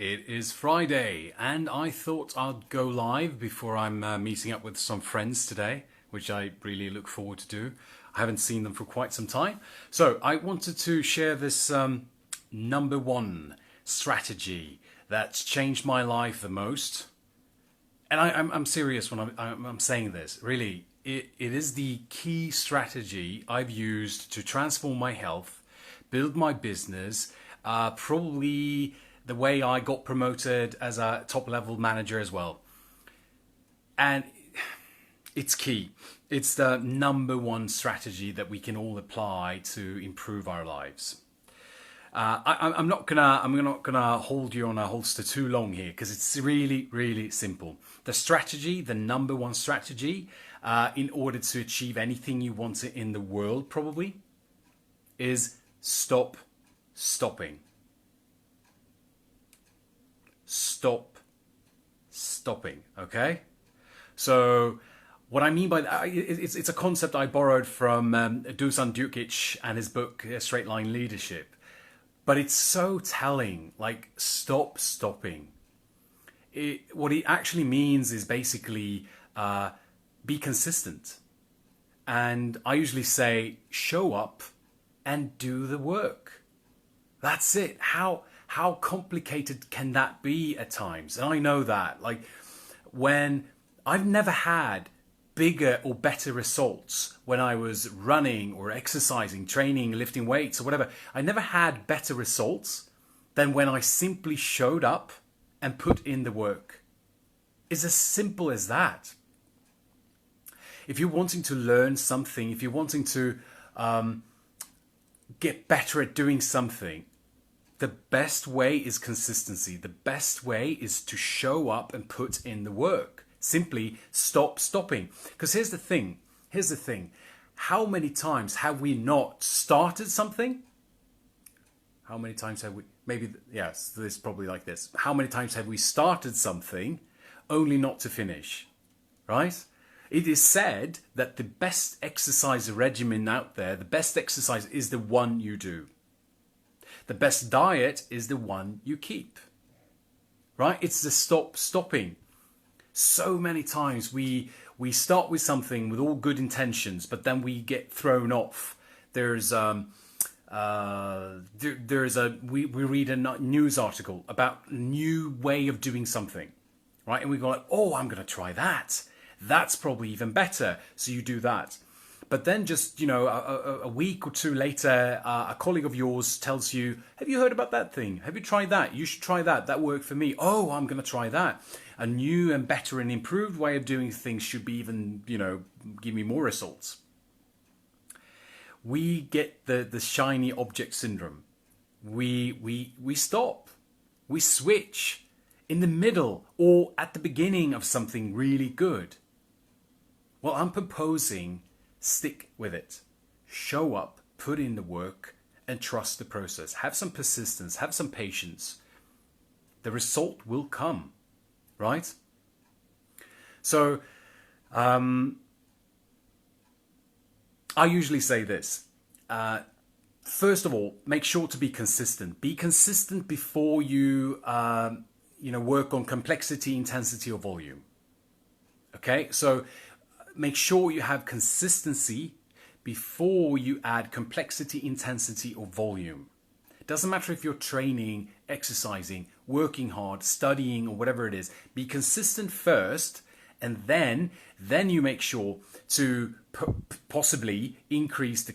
It is Friday, and I thought I'd go live before I'm meeting up with some friends today, which I really look forward to do. I haven't seen them for quite some time. So I wanted to share this number one strategy that's changed my life the most. And I'm serious when I'm saying this. Really, it is the key strategy I've used to transform my health, build my business, probably the way I got promoted as a top level manager as well. And it's key. It's the number one strategy that we can all apply to improve our lives. I'm not gonna hold you on a holster too long here because it's really simple. The strategy, the number one strategy, in order to achieve anything you want in the world, probably, is stop stopping. Stop stopping. Okay, so what I mean by that, it's a concept I borrowed from Dusan Dukic and his book Straight Line Leadership. But it's so telling, like stop stopping. What it actually means is basically be consistent. And I usually say show up and do the work. That's it. How complicated can that be at times? And I know that. Like when I've never had bigger or better results when I was running or exercising, training, lifting weights or whatever. I never had better results than when I simply showed up and put in the work. It's as simple as that. If you're wanting to learn something, if you're wanting to get better at doing something, the best way is consistency. The best way is to show up and put in the work. Simply stop stopping. Because here's the thing. How many times have we not started something? How many times have we, yes, this is probably like this. How many times have we started something only not to finish? Right? It is said that the best exercise regimen out there, the best exercise is the one you do. The best diet is the one you keep. Right? It's the stop stopping. So many times we start with something with all good intentions, but then we get thrown off. We read a news article about a new way of doing something, right? And we go like, oh, I'm going to try that. That's probably even better. So you do that. But then just, a week or two later, a colleague of yours tells you, have you heard about that thing? Have you tried that? You should try that. That worked for me. Oh, I'm going to try that. A new and better and improved way of doing things should be even, give me more results. We get the shiny object syndrome. We stop. We switch in the middle or at the beginning of something really good. Well, I'm proposing stick with it. Show up, put in the work, and trust the process. Have some persistence, have some patience. The result will come, right? So, I usually say this. First of all, make sure to be consistent. Be consistent before you, work on complexity, intensity, or volume. Okay, so make sure you have consistency before you add complexity, intensity, or volume. It doesn't matter if you're training, exercising, working hard, studying, or whatever it is. Be consistent first, and then you make sure to possibly increase the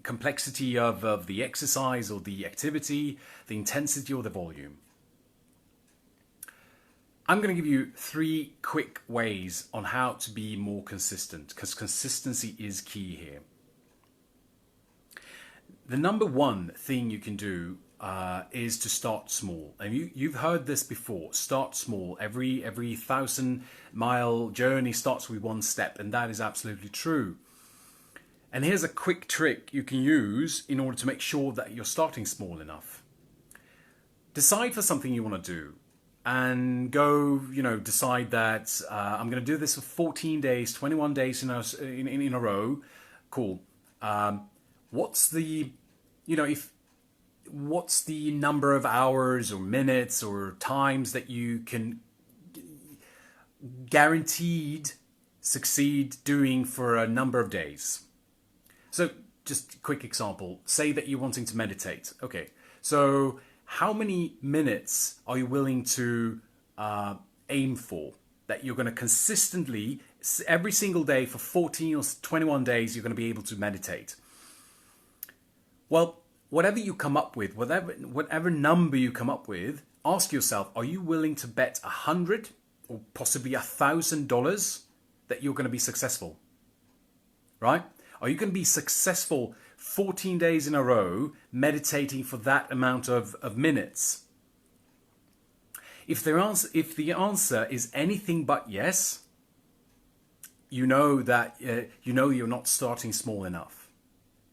complexity of the exercise or the activity, the intensity or the volume. I'm going to give you 3 quick ways on how to be more consistent, because consistency is key here. The number one thing you can do is to start small. And you've heard this before. Start small. Every 1,000-mile journey starts with one step, and that is absolutely true. And here's a quick trick you can use in order to make sure that you're starting small enough. Decide for something you want to do. And go, decide that I'm going to do this for 14 days, 21 days in a row. Cool. What's the, if what's the number of hours or minutes or times that you can guaranteed succeed doing for a number of days. So just a quick example, say that you're wanting to meditate. Okay, so how many minutes are you willing to aim for, that you're going to consistently every single day for 14 or 21 days you're going to be able to meditate? Well, whatever you come up with, whatever number you come up with, ask yourself, are you willing to bet $100 or possibly $1,000 that you're going to be successful? Right? Are you going to be successful 14 days in a row meditating for that amount of minutes? If the answer is anything but yes, you know that you're not starting small enough,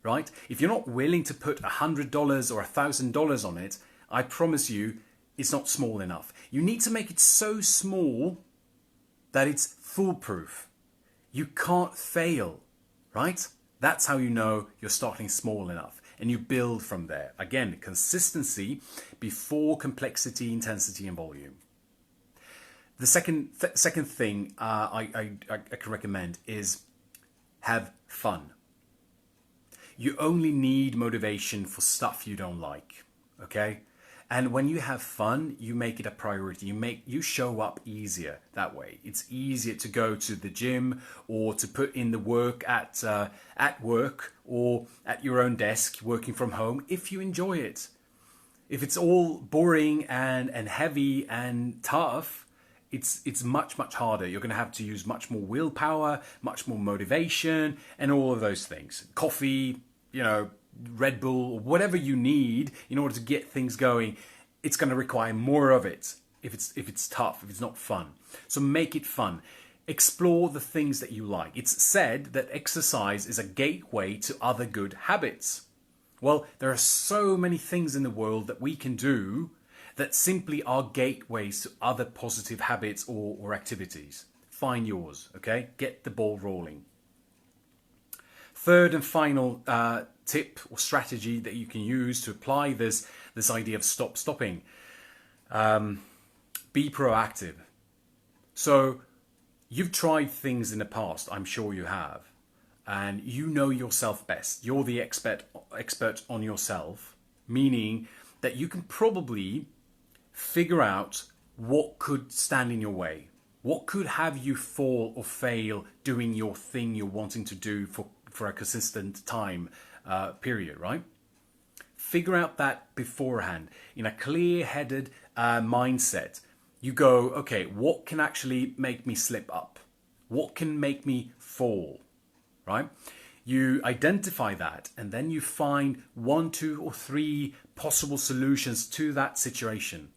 right? If you're not willing to put $100 or $1,000 on it, I promise you it's not small enough. You need to make it so small that it's foolproof. You can't fail, right? That's how you know you're starting small enough, and you build from there. Again, consistency before complexity, intensity, and volume. The second thing I can recommend is have fun. You only need motivation for stuff you don't like, okay? And when you have fun, you make it a priority. You show up easier that way. It's easier to go to the gym or to put in the work at work or at your own desk, working from home, if you enjoy it. If it's all boring and heavy and tough, it's much harder. You're going to have to use much more willpower, much more motivation, and all of those things. Coffee, Red Bull, or whatever you need in order to get things going, it's going to require more of it if it's tough, if it's not fun. So make it fun. Explore the things that you like. It's said that exercise is a gateway to other good habits. Well, there are so many things in the world that we can do that simply are gateways to other positive habits or activities. Find yours, okay? Get the ball rolling. Third and final tip or strategy that you can use to apply this idea of stopping. Be proactive. So you've tried things in the past, I'm sure you have, and you know yourself best. You're the expert on yourself, meaning that you can probably figure out what could stand in your way. What could have you fall or fail doing your thing you're wanting to do for a consistent time period, right? Figure out that beforehand in a clear-headed mindset. You go, okay, what can actually make me slip up? What can make me fall, right? You identify that, and then you find 1, 2, or 3 possible solutions to that situation,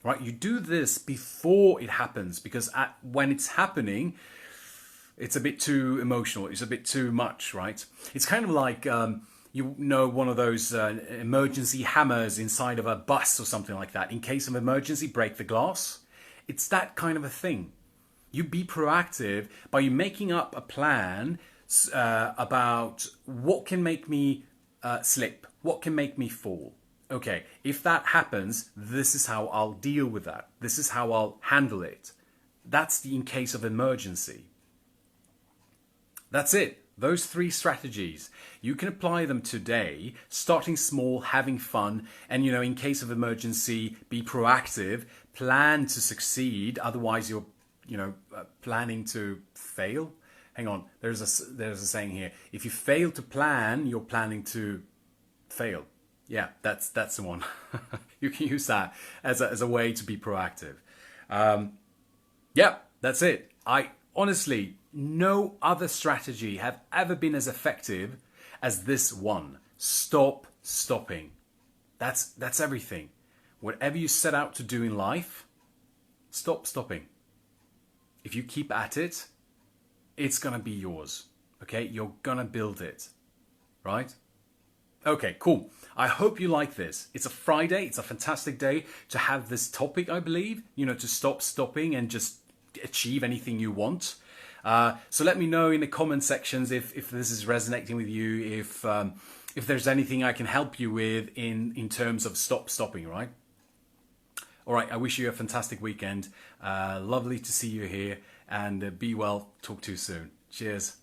right? You do this before it happens, because when it's happening, it's a bit too emotional. It's a bit too much, right? It's kind of like, one of those emergency hammers inside of a bus or something like that. In case of emergency, break the glass. It's that kind of a thing. You be proactive by you making up a plan about what can make me slip, what can make me fall. Okay, if that happens, this is how I'll deal with that. This is how I'll handle it. That's in case of emergency. That's it. Those 3 strategies. You can apply them today, starting small, having fun, and in case of emergency, be proactive, plan to succeed. Otherwise, you're planning to fail. Hang on, there's a saying here. If you fail to plan, you're planning to fail. Yeah, that's the one. You can use that as a way to be proactive. Yeah, that's it. Honestly, no other strategy have ever been as effective as this one. Stop stopping. That's everything. Whatever you set out to do in life, stop stopping. If you keep at it, it's going to be yours. Okay? You're going to build it. Right? Okay, cool. I hope you like this. It's a Friday. It's a fantastic day to have this topic, I believe. To stop stopping and just achieve anything you want. So let me know in the comment sections if this is resonating with you, if there's anything I can help you with in terms of stopping, right? All right, I wish you a fantastic weekend. Lovely to see you here, and be well. Talk to you soon. Cheers.